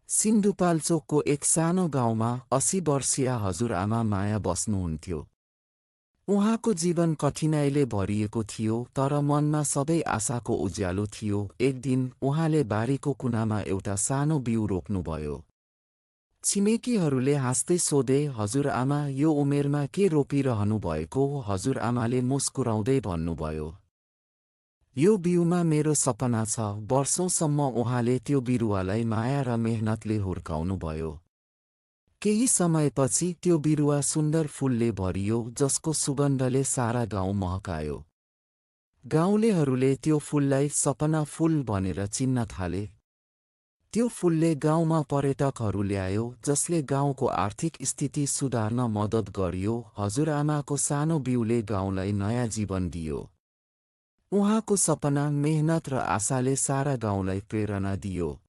सिन्धुपाल्चोकको एक सानो गाउँमा 80 वर्षीय हजुरआमा माया बस्नुहुन्थ्यो। उहाँको जीवन कठिनाइले भरिएको थियो, तर मनमा सबै आशाको उज्यालो थियो। एक दिन उहाँले बारीको कुनामा एउटा सानो बिउ रोप्नुभयो। छिमेकीहरूले हाँस्दै सोधे, "हजुरआमा, यो उमेरमा के रोपिरहनु भएको?" हजुरआमाले मुस्कुराउँदै भन्नुभयो, "यो बिउमा मेरो सपना छ।" वर्षौंसम्म उहाँले त्यो बिरुवालाई माया र मेहनतले हुर्काउनुभयो। केही समयपछि त्यो बिरुवा सुन्दर फूलले भरियो, जसको सुगन्धले सारा गाउँ महकायो। गाउँलेहरूले त्यो फूललाई सपना फूल भनेर चिन्न थाले। त्यो फूलले गाउँमा पर्यटकहरू ल्यायो, जसले गाउँको आर्थिक स्थिति सुधार्न मद्दत गर्यो। हजुरआमाको सानो बिउले गाउँलाई नयाँ जीवन दियो। उहाँको सपना, मेहनत र आशाले सारा गाउँलाई प्रेरणा दियो।